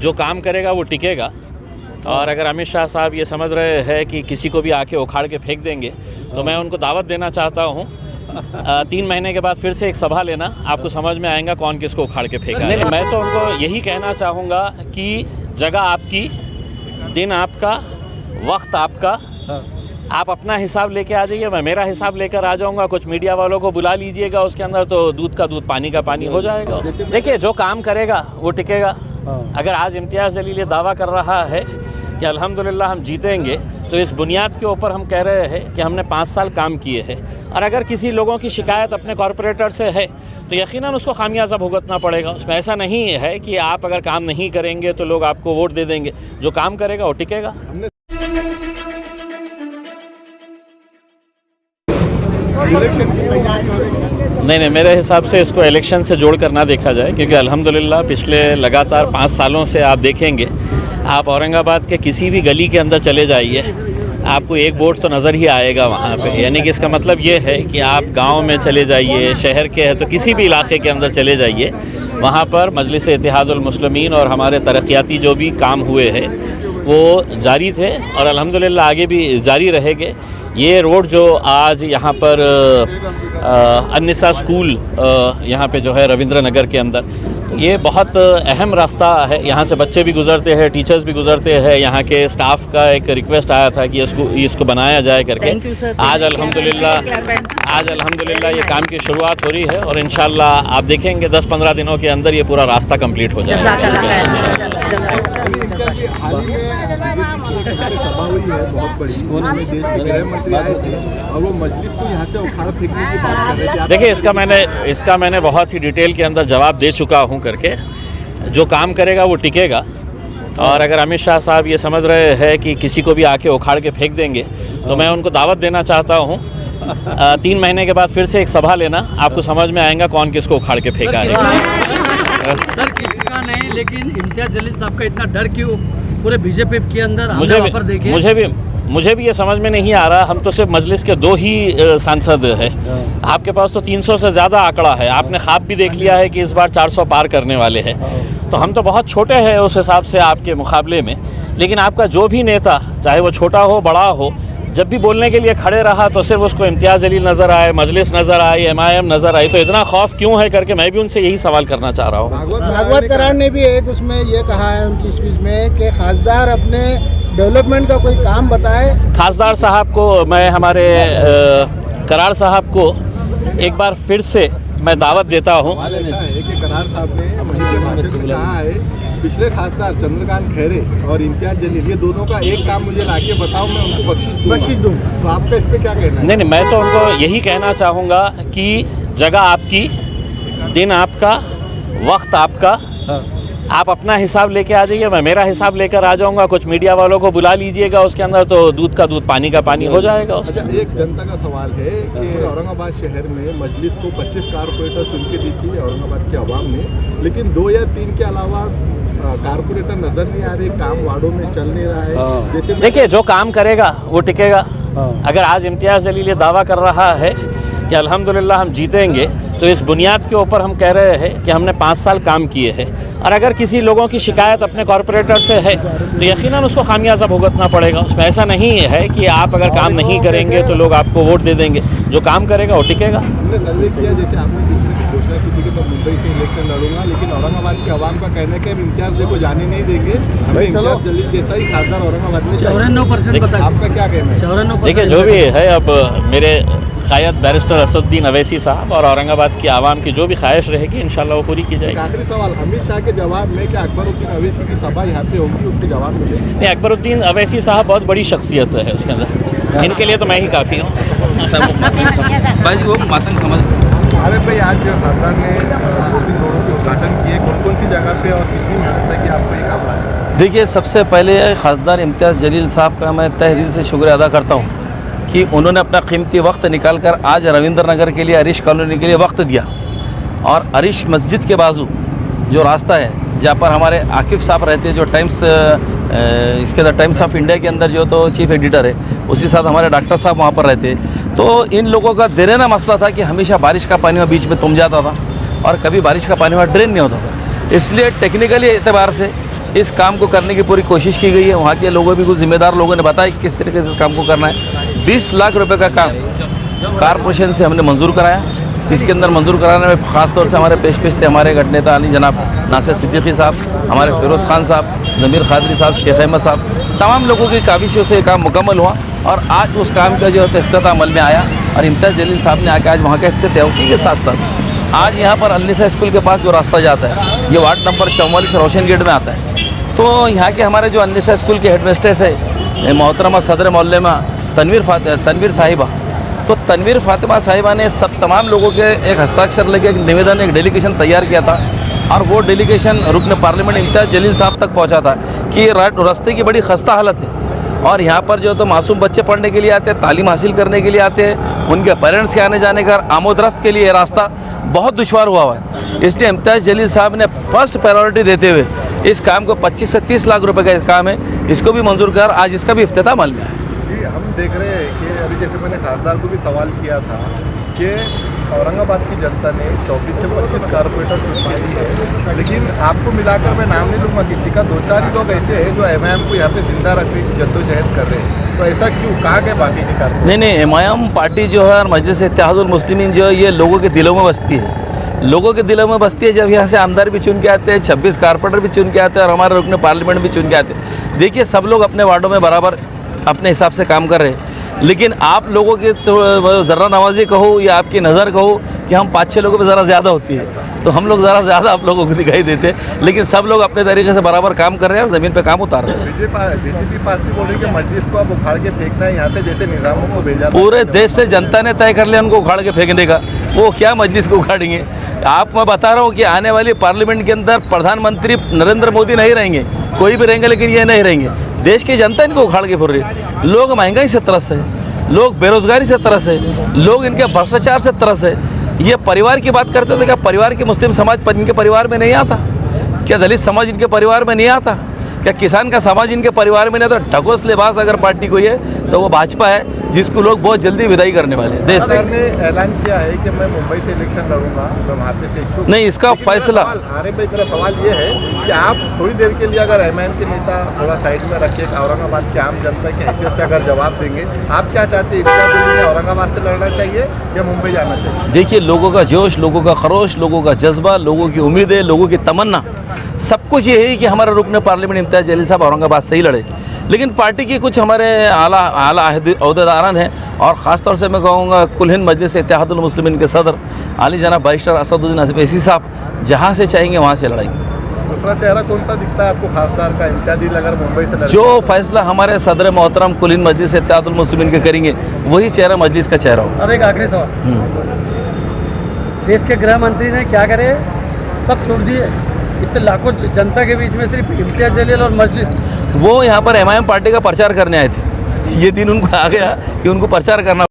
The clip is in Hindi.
जो काम करेगा वो टिकेगा। और अगर अमित शाह साहब ये समझ रहे हैं कि किसी को भी आके उखाड़ के फेंक देंगे, तो मैं उनको दावत देना चाहता हूँ 3 महीने के बाद फिर से एक सभा लेना, आपको समझ में आएगा कौन किसको उखाड़ के फेंका। नहीं, मैं तो उनको यही कहना चाहूँगा कि जगह आपकी, दिन आपका, वक्त आपका, आप अपना हिसाब लेके आ जाइए, मैं मेरा हिसाब लेकर आ जाऊंगा। कुछ मीडिया वालों को बुला लीजिएगा उसके अंदर, तो दूध का दूध पानी का पानी हो जाएगा। देखिए, जो काम करेगा वो टिकेगा। अगर आज इम्तियाज़ जलील ये दावा कर रहा है कि अल्हम्दुलिल्लाह हम जीतेंगे, तो इस बुनियाद के ऊपर हम कह रहे हैं कि हमने 5 साल काम किए हैं। और अगर किसी लोगों की शिकायत अपने कॉरपोरेटर से है, तो यकीनन उसको खामियाजा भुगतना पड़ेगा। उसमें ऐसा नहीं है कि आप अगर काम नहीं करेंगे तो लोग आपको वोट दे देंगे। जो काम करेगा वो टिकेगा। नहीं, मेरे हिसाब से इसको इलेक्शन से जोड़ कर ना देखा जाए, क्योंकि अल्हम्दुलिल्लाह पिछले लगातार 5 सालों से आप देखेंगे, आप औरंगाबाद के किसी भी गली के अंदर चले जाइए, आपको एक वोट तो नज़र ही आएगा वहाँ पे। यानी कि इसका मतलब ये है कि आप गांव में चले जाइए, शहर के हैं तो किसी भी इलाके के अंदर चले जाइए, वहाँ पर मजलिस इत्तेहादुल मुस्लिमीन और हमारे तरक्याती जो भी काम हुए हैं वो जारी थे और अल्हम्दुलिल्लाह आगे भी जारी रहेंगे। ये रोड जो आज यहाँ पर अन्निसा स्कूल यहाँ पे जो है रविंद्र नगर के अंदर, ये बहुत अहम रास्ता है। यहाँ से बच्चे भी गुज़रते हैं, टीचर्स भी गुज़रते हैं। यहाँ के स्टाफ का एक रिक्वेस्ट आया था कि इसको बनाया जाए करके। आज अल्हम्दुलिल्लाह ये काम की शुरुआत हो रही है और इंशाल्लाह आप देखेंगे 10-15 दिनों के अंदर ये पूरा रास्ता कंप्लीट हो जाएगा। सभा हुई है बहुत बड़ी, में देश के गृह मंत्री आए थे और वो मजलिस को यहाँ से उखाड़ फेंकने की बात कर रहे थे। देखिए, इसका मैंने बहुत ही डिटेल के अंदर जवाब दे चुका हूँ करके। जो काम करेगा वो टिकेगा। और अगर अमित शाह साहब ये समझ रहे हैं कि किसी को भी आके उखाड़ के फेंक देंगे, तो मैं उनको दावत देना चाहता हूँ 3 महीने के बाद फिर से एक सभा लेना, आपको समझ में आएगा कौन किसको उखाड़ के फेंका है। सर, किसी का नहीं, लेकिन इम्तियाज़ जलील साहब का इतना डर क्यों पूरे बीजेपी के अंदर? मुझे भी ये समझ में नहीं आ रहा। हम तो सिर्फ मजलिस के 2 ही सांसद हैं। आपके पास तो 300 से ज़्यादा आंकड़ा है। आपने ख्वाब भी देख लिया है कि इस बार 400 पार करने वाले हैं। तो हम तो बहुत छोटे हैं उस हिसाब से आपके मुकाबले में। लेकिन आपका जो भी नेता, चाहे वो छोटा हो बड़ा हो, जब भी बोलने के लिए खड़े रहा तो सिर्फ उसको इम्तियाज़ जलील नज़र आए, मजलिस नज़र आई, MIM नज़र आई। तो इतना खौफ क्यों है करके मैं भी उनसे यही सवाल करना चाह रहा हूँ। भागवत करार ने भी एक उसमें ये कहा है उनकी स्पीच में कि खासदार अपने डेवलपमेंट का कोई काम बताए। खासदार साहब को मैं, हमारे करार साहब को एक बार फिर से मैं दावत देता हूँ। करार साहब ने कहा है पिछले खासदार चंद्रकांत खैरे और इम्तियाज़ जलील, ये दोनों का एक काम मुझे लाके बताओ, मैं उनको बख्शिश दूँ। तो आपका इस पर क्या कहना है? नहीं, मैं तो उनको यही कहना चाहूँगा कि जगह आपकी, दिन आपका, वक्त आपका, आप अपना हिसाब लेके आ जाइए, मैं मेरा हिसाब लेकर आ जाऊंगा। कुछ मीडिया वालों को बुला लीजिएगा उसके अंदर, तो दूध का दूध पानी का पानी हो जाएगा। अच्छा, एक जनता का सवाल है कि औरंगाबाद शहर में मजलिस को 25 कारपोरेटर चुन के दी थी औरंगाबाद के अवाम ने, लेकिन 2 या 3 के अलावा कारपोरेटर नजर नहीं आ रहे, काम वार्डों में चल नहीं रहा है। जैसे देखिए, जो काम करेगा वो टिकेगा। अगर आज इम्तियाज़ जलील ये दावा कर रहा है कि अल्हम्दुलिल्लाह हम जीतेंगे, तो इस बुनियाद के ऊपर हम कह रहे हैं कि हमने 5 साल काम किए हैं। और अगर किसी लोगों की शिकायत अपने कॉरपोरेटर से है, तो यकीनन उसको खामियाजा भुगतना पड़ेगा। उसमें ऐसा नहीं है कि आप अगर काम नहीं करेंगे तो लोग आपको वोट दे देंगे। जो काम करेगा वो टिकेगा। हमने सर्वे किया, जैसे आपने घोषणा की थी कि मैं मुंबई से इलेक्शन लड़ूंगा, लेकिन औरंगाबाद के अवाम का कहना है कि हम इम्तियाज़ को जाने नहीं देंगे, हमें इम्तियाज़ जलील जैसा ही खासदार औरंगाबाद में 54%। आपका क्या कहना है? 54%। देखिए, जो भी है, अब मेरे शायद बैरिस्टर असदुद्दीन अवैसी साहब और औरंगाबाद की आवाम की जो भी ख्वाहिश रहेगी इंशाल्लाह वो पूरी की जाएगी। आखिरी सवाल, अमित शाह के जवाब में क्या अकबरुद्दीन अवैसी की सभा यहाँ पे होगी, उसके जवाब में? नहीं, अकबरुद्दीन अवैसी साहब बहुत बड़ी शख्सियत है उसके अंदर, इनके लिए तो मैं ही काफ़ी हूँ। मातंग समझ। अरे भाई, आज सरकार ने रोडों के उद्घाटन किए, कौन सी जगह पे और कितनी मेहनत है कि आपको ये काम रहा? देखिए, सबसे पहले खासदार इम्तियाज़ जलील साहब का मैं तहे दिल से शुक्रिया अदा करता हूँ कि उन्होंने अपना कीमती वक्त निकाल कर आज रविंद्र नगर के लिए, अरिश कॉलोनी के लिए वक्त दिया। और अरिश मस्जिद के बाजू जो रास्ता है, जहाँ पर हमारे आकिफ़ साहब रहते हैं, जो इसके अंदर टाइम्स ऑफ इंडिया के अंदर जो तो चीफ एडिटर है, उसी साथ हमारे डॉक्टर साहब वहाँ पर रहते हैं। तो इन लोगों का देरेना मसला था कि हमेशा बारिश का पानी वहाँ बीच में तुम जाता था और कभी बारिश का पानी वहाँ ड्रेन नहीं होता था। इसलिए टेक्निकली एतबार से इस काम को करने की पूरी कोशिश की गई है। वहाँ के लोगों भी, कुछ जिम्मेदार लोगों ने बताया कि किस तरीके से इस काम को करना है। 20 लाख रुपए का काम कारपोरेशन से हमने मंजूर कराया, जिसके अंदर मंजूर कराने में ख़ास तौर से हमारे पेश थे हमारे गठ नेता अली जनाब नासिर सिद्दीकी साहब, हमारे फिरोज़ खान साहब, ज़मीर खादरी साहब, शेख अहमद साहब, तमाम लोगों की काविशों से काम मुकम्मल हुआ और आज उस काम का जो इफ्तिताह अमल में आया और इम्तियाज़ जलील साहब ने आके आज वहाँ का इफ्तिताह। उसी के साथ साथ आज यहाँ पर अल-निसा स्कूल के पास जो रास्ता जाता है, ये वार्ड नंबर 44 रोशन गेट में आता है। तो यहाँ के हमारे जो अल-निसा स्कूल के हेडमिस्ट्रेस है मोहतरमा सदर मोहल्ले तनवीर साहिबा, तो तनवीर फातिमा साहिबा ने सब तमाम लोगों के एक हस्ताक्षर लेके एक निवेदन, एक डेलीगेशन तैयार किया था और वो डेलीगेशन रुकन पार्लियामेंट इम्तियाज़ जलील साहब तक पहुंचा था कि रास्ते की बड़ी खस्ता हालत है और यहाँ पर जो तो मासूम बच्चे पढ़ने के लिए आते हैं, तालीम हासिल करने के लिए आते हैं, उनके पेरेंट्स के आने जाने का आमोदरफ्त के लिए रास्ता बहुत दुश्वार हुआ है। इसलिए इम्तियाज़ जलील साहब ने फर्स्ट प्रायोरिटी देते हुए इस काम को 25 से 30 लाख रुपए का इस काम है, इसको भी मंजूर कर आज इसका भी इफ्तिताह अमल में है। जी, हम देख रहे हैं कि अभी जैसे मैंने खासदार को भी सवाल किया था कि औरंगाबाद की जनता ने 24 से 25 कारपोरेटर चुनवाई है, लेकिन आपको मिलाकर मैं नाम नहीं लूँगा किसी का, 2-4 ही लोग ऐसे हैं जो एमआईएम को यहाँ पे जिंदा रखने की जद्दोजहद कर रहे हैं। तो ऐसा क्यों, कहाँ के बाकी के कारपोरेटर? नहीं, एमआईएम पार्टी जो है और मजलिस इत्तेहादुल मुस्लिमीन जो है, ये लोगों के दिलों में बसती है। लोगों के दिलों में बसती है। जब यहाँ से आमदार भी चुन के आते हैं, 26 कारपोरेटर भी चुन के आते हैं और हमारे रुकन पार्लियामेंट भी चुन के आते हैं। देखिए, सब लोग अपने वार्डों में बराबर अपने हिसाब से काम कर रहे हैं, लेकिन आप लोगों की तो ज़रा नवाजी कहो या आपकी नज़र कहो कि हम 5-6 लोगों पे ज़रा ज़्यादा होती है, तो हम लोग ज़रा ज़्यादा आप लोगों को दिखाई देते हैं, लेकिन सब लोग अपने तरीके से बराबर काम कर रहे हैं और ज़मीन पे काम उतार रहे हैं। बीजेपी पार्टी बोल रही है कि मस्जिद को अब उखाड़ के फेंकना है यहाँ से, जैसे निज़ामों को भेजा। पूरे देश से जनता ने तय कर लिया उनको उखाड़ के फेंकने का, वो क्या मस्जिद को उखाड़ेंगे। आप मैं बता रहा हूँ कि आने वाली पार्लियामेंट के अंदर प्रधानमंत्री नरेंद्र मोदी नहीं रहेंगे, कोई भी रहेंगे, लेकिन ये नहीं रहेंगे। देश की जनता इनको उखाड़ के फिर रही है। लोग महंगाई से तरस है, लोग बेरोजगारी से तरस है, लोग इनके भ्रष्टाचार से तरस है। ये परिवार की बात करते थे, क्या परिवार की मुस्लिम समाज इनके परिवार में नहीं आता? क्या दलित समाज इनके परिवार में नहीं आता? क्या किसान का समाज इनके परिवार में नहीं आता? ढकोस लिबास अगर पार्टी कोई है तो वो भाजपा है, जिसको लोग बहुत जल्दी विदाई करने वाले हैं देश से। सरकार ने ऐलान किया है कि मैं मुंबई से इलेक्शन लड़ूंगा, मैं वहाँ पे से इच्छुक नहीं, इसका फैसला आने पे मेरा सवाल ये है कि आप थोड़ी देर के लिए अगर एमआईएम के नेता थोड़ा साइड में रखिए, औरंगाबाद की आम जनता की हैसियत से अगर जवाब देंगे, आप क्या चाहते हैं? इम्तियाज़ जलील ने औरंगाबाद से लड़ना चाहिए या मुंबई जाना चाहिए? देखिए, लोगों का जोश, लोगों का खरोश, लोगों का जज्बा, लोगों की उम्मीदें, लोगों की तमन्ना, सब कुछ ये है कि हमारा रुकन पार्लियामेंट इम्तियाज़ जलील साहब औरंगाबाद से ही लड़े। लेकिन पार्टी के कुछ हमारे आला अहदेदारान हैं और ख़ास तौर से मैं कहूँगा कुल हिंद मजलिस इत्तेहादुल मुस्लिमीन के सदर आली जनाब बैरिस्टर असदुद्दीन अवैसी साहब जहाँ से चाहेंगे वहाँ से लड़ाएंगे। दूसरा चेहरा कौन सा दिखता है आपको खासदार का, इम्तियाज़ जलील अगर मुंबई से लड़े? जो फैसला हमारे सदर मोहतरम कुल हिंद मजलिस इत्तेहादुल मुस्लिमीन के करेंगे, वही चेहरा मजलिस का चेहरा होगा। और एक आखिरी सवाल, देश के गृह मंत्री ने क्या करे, सब छोड़ दिए, इतने लाखों जनता के बीच में सिर्फ इम्तियाज़ जलील और मजलिस, वो यहाँ पर एमआईएम पार्टी का प्रचार करने आए थे। ये दिन उनको आ गया कि उनको प्रचार करना